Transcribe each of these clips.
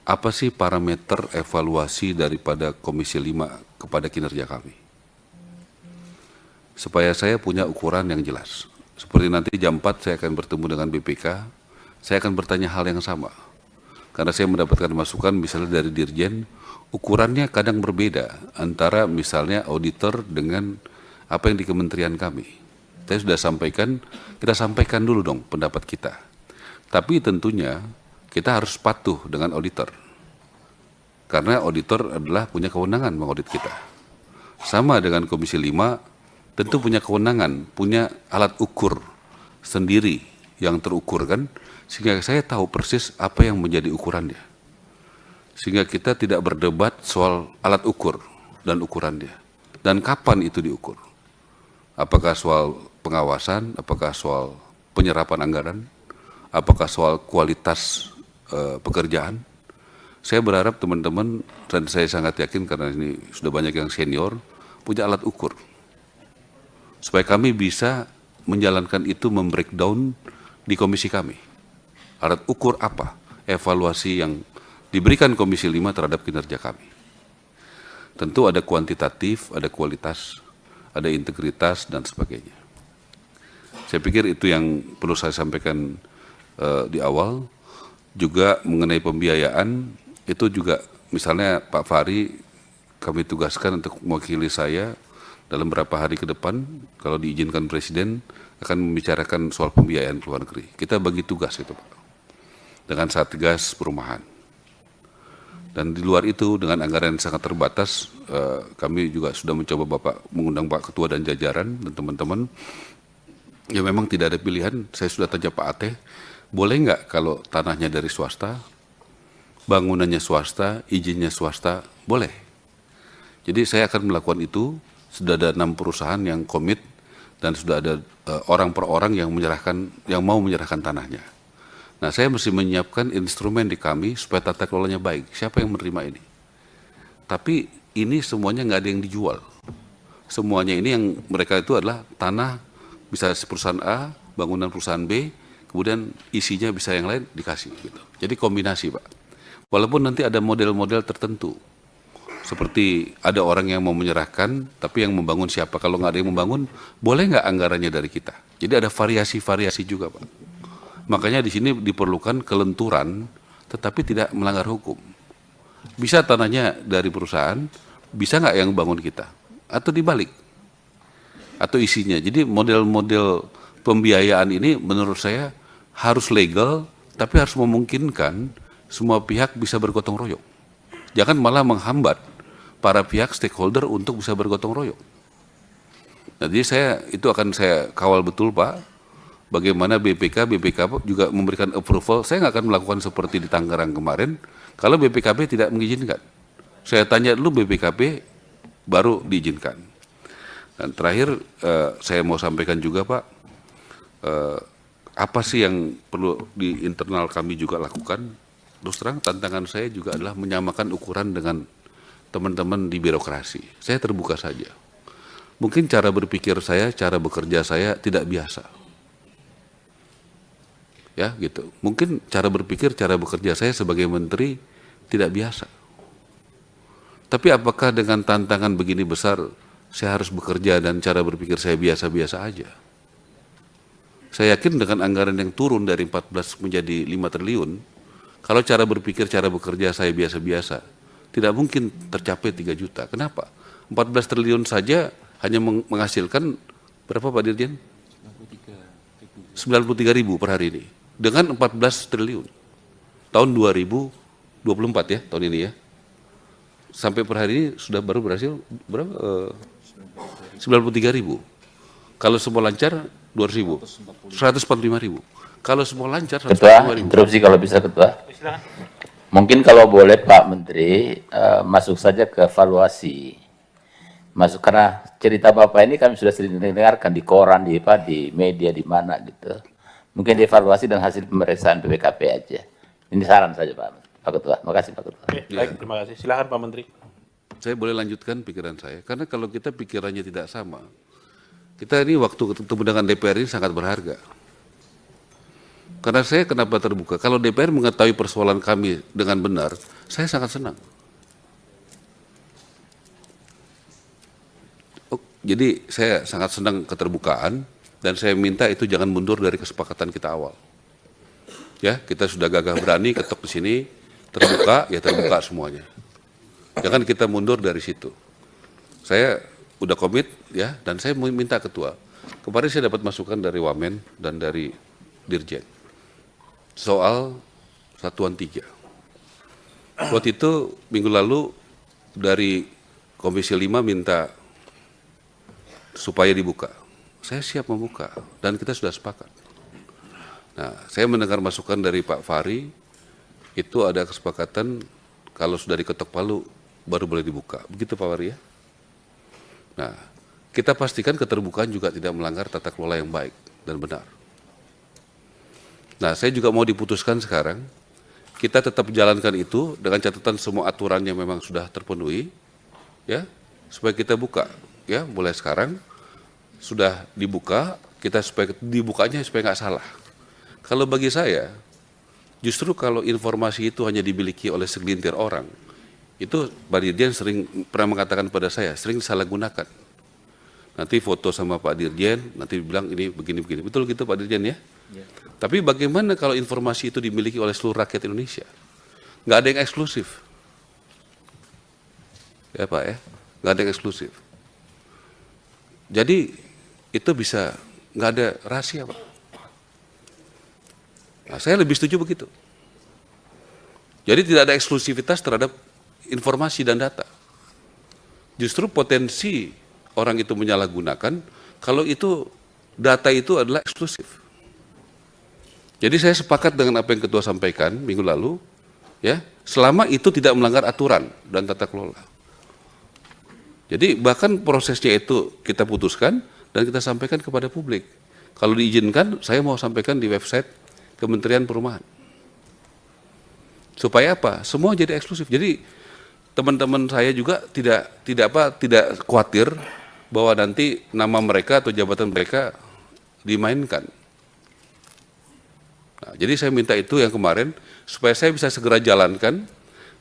apa sih parameter evaluasi daripada Komisi 5 kepada kinerja kami? Supaya saya punya ukuran yang jelas. Seperti nanti jam 4 saya akan bertemu dengan BPK, saya akan bertanya hal yang sama. Karena saya mendapatkan masukan misalnya dari Dirjen, ukurannya kadang berbeda antara misalnya auditor dengan apa yang di kementerian kami. Saya sudah sampaikan, kita sampaikan dulu dong pendapat kita. Tapi tentunya kita harus patuh dengan auditor. Karena auditor adalah punya kewenangan mengaudit kita. Sama dengan Komisi 5, tentu punya kewenangan, punya alat ukur sendiri yang terukur kan, sehingga saya tahu persis apa yang menjadi ukurannya. Sehingga kita tidak berdebat soal alat ukur dan ukurannya. Dan kapan itu diukur. Apakah soal pengawasan, apakah soal penyerapan anggaran, apakah soal kualitas pekerjaan. Saya berharap teman-teman, dan saya sangat yakin karena ini sudah banyak yang senior, punya alat ukur. Supaya kami bisa menjalankan itu, membreakdown di komisi kami. Alat ukur apa? Evaluasi yang diberikan Komisi 5 terhadap kinerja kami. Tentu ada kuantitatif, ada kualitas, ada integritas, dan sebagainya. Saya pikir itu yang perlu saya sampaikan di awal. Juga mengenai pembiayaan, itu juga misalnya Pak Fahri kami tugaskan untuk mewakili saya dalam beberapa hari ke depan, kalau diizinkan Presiden, akan membicarakan soal pembiayaan ke luar negeri. Kita bagi tugas itu Pak, dengan Satgas Perumahan. Dan di luar itu dengan anggaran yang sangat terbatas, kami juga sudah mencoba mengundang Pak Ketua dan jajaran dan teman-teman. Ya memang tidak ada pilihan, saya sudah tanya Pak Ateh, boleh nggak kalau tanahnya dari swasta, bangunannya swasta, izinnya swasta, boleh. Jadi saya akan melakukan itu, sudah ada 6 perusahaan yang komit, dan sudah ada orang per orang yang mau menyerahkan tanahnya. Nah, saya mesti menyiapkan instrumen di kami supaya tata kelolanya baik. Siapa yang menerima ini? Tapi ini semuanya nggak ada yang dijual. Semuanya ini yang mereka itu adalah tanah, bisa perusahaan A, bangunan perusahaan B, kemudian isinya bisa yang lain dikasih. Gitu. Jadi kombinasi Pak. Walaupun nanti ada model-model tertentu. Seperti ada orang yang mau menyerahkan, tapi yang membangun siapa? Kalau nggak ada yang membangun, boleh nggak anggarannya dari kita? Jadi ada variasi-variasi juga Pak. Makanya di sini diperlukan kelenturan, tetapi tidak melanggar hukum. Bisa tanahnya dari perusahaan, bisa nggak yang bangun kita? Atau dibalik? Atau isinya. Jadi model-model pembiayaan ini menurut saya harus legal, tapi harus memungkinkan semua pihak bisa bergotong royong. Jangan malah menghambat para pihak stakeholder untuk bisa bergotong royong. Jadi itu akan saya kawal betul Pak, bagaimana BPK juga memberikan approval. Saya nggak akan melakukan seperti di Tangerang kemarin, kalau BPKB tidak mengizinkan. Saya tanya dulu BPKB, baru diizinkan. Dan terakhir saya mau sampaikan juga Pak, apa sih yang perlu di internal kami juga lakukan. Terus terang tantangan saya juga adalah menyamakan ukuran dengan teman-teman di birokrasi. Saya terbuka saja. Mungkin cara berpikir saya, cara bekerja saya tidak biasa. Ya gitu. Mungkin cara berpikir, cara bekerja saya sebagai menteri tidak biasa. Tapi apakah dengan tantangan begini besar, saya harus bekerja dan cara berpikir saya biasa-biasa aja? Saya yakin dengan anggaran yang turun dari 14 menjadi 5 triliun, kalau cara berpikir, cara bekerja saya biasa-biasa, tidak mungkin tercapai 3 juta. Kenapa? 14 triliun saja hanya menghasilkan berapa Pak Dirjen? 93.000 per hari ini. Dengan 14 triliun. Tahun 2024 ya, tahun ini ya. Sampai per hari ini sudah baru berhasil berapa? 93.000. Kalau semua lancar 200.000. 145.000. Kalau semua lancar 145.000. Ketua, interupsi kalau bisa Ketua. Mungkin kalau boleh Pak Menteri masuk saja ke evaluasi. Masuk karena cerita Bapak ini kami sudah sering dengarkan di koran, di media, di mana gitu. Mungkin dievaluasi dan hasil pemeriksaan BPKP aja. Ini saran saja Pak Ketua. Terima kasih Pak Ketua. Oke, baik, terima kasih. Silakan Pak Menteri. Saya boleh lanjutkan pikiran saya, karena kalau kita pikirannya tidak sama, kita ini waktu ketemu dengan DPR ini sangat berharga. Karena saya kenapa terbuka? Kalau DPR mengetahui persoalan kami dengan benar, saya sangat senang. Jadi saya sangat senang keterbukaan dan saya minta itu jangan mundur dari kesepakatan kita awal. Ya, kita sudah gagah berani ketok di sini, terbuka, ya terbuka semuanya. Jangan kita mundur dari situ. Saya udah komit ya, dan saya minta ketua. Kemarin saya dapat masukan dari Wamen dan dari Dirjen soal Satuan 3. Waktu itu minggu lalu dari Komisi 5 minta supaya dibuka. Saya siap membuka dan kita sudah sepakat. Nah, saya mendengar masukan dari Pak Fahri, itu ada kesepakatan kalau sudah diketok palu baru boleh dibuka. Begitu Pak Fahri ya? Nah, kita pastikan keterbukaan juga tidak melanggar tata kelola yang baik dan benar. Nah, saya juga mau diputuskan sekarang, kita tetap jalankan itu dengan catatan semua aturannya memang sudah terpenuhi, ya, supaya kita buka, ya, mulai sekarang sudah dibuka, kita supaya dibukanya supaya nggak salah. Kalau bagi saya, justru kalau informasi itu hanya dimiliki oleh segelintir orang, itu Pak Dirjen sering pernah mengatakan pada saya, sering disalahgunakan. Nanti foto sama Pak Dirjen, nanti bilang ini begini-begini. Betul gitu Pak Dirjen ya? Ya. Tapi bagaimana kalau informasi itu dimiliki oleh seluruh rakyat Indonesia? Nggak ada yang eksklusif. Ya Pak ya, nggak ada yang eksklusif. Jadi itu bisa, nggak ada rahasia Pak. Nah, saya lebih setuju begitu. Jadi tidak ada eksklusivitas terhadap informasi dan data. Justru potensi orang itu menyalahgunakan kalau itu data itu adalah eksklusif. Jadi saya sepakat dengan apa yang Ketua sampaikan minggu lalu, ya, selama itu tidak melanggar aturan dan tata kelola. Jadi bahkan prosesnya itu kita putuskan dan kita sampaikan kepada publik. Kalau diizinkan, saya mau sampaikan di website Kementerian Perumahan. Supaya apa? Semua jadi eksklusif. Jadi teman-teman saya juga tidak khawatir bahwa nanti nama mereka atau jabatan mereka dimainkan. Nah, jadi saya minta itu yang kemarin supaya saya bisa segera jalankan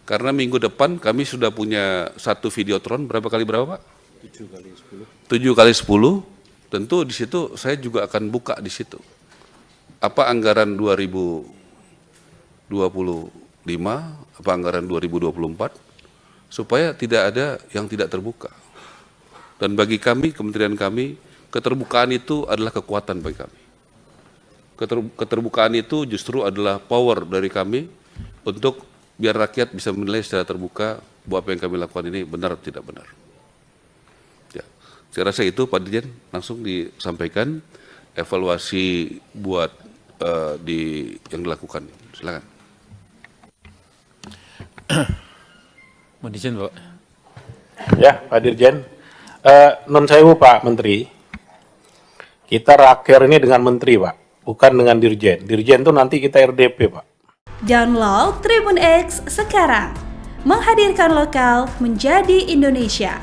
karena minggu depan kami sudah punya satu videotron berapa kali berapa Pak? 7 kali 10. Tentu di situ saya juga akan buka di situ. Apa anggaran 2025, apa anggaran 2024 supaya tidak ada yang tidak terbuka. Dan bagi kami, kementerian kami, keterbukaan itu adalah kekuatan bagi kami. Keterbukaan itu justru adalah power dari kami untuk biar rakyat bisa menilai secara terbuka bahwa apa yang kami lakukan ini benar atau tidak benar. Ya, saya rasa itu Pak Dirjen langsung disampaikan evaluasi buat yang dilakukan. Silakan. Mohon izin Pak. Ya Pak Dirjen. Non sewu Pak Menteri. Kita raker ini dengan Menteri Pak. Bukan dengan Dirjen. Dirjen itu nanti kita RDP, Pak. Download Tribun X sekarang. Menghadirkan lokal menjadi Indonesia.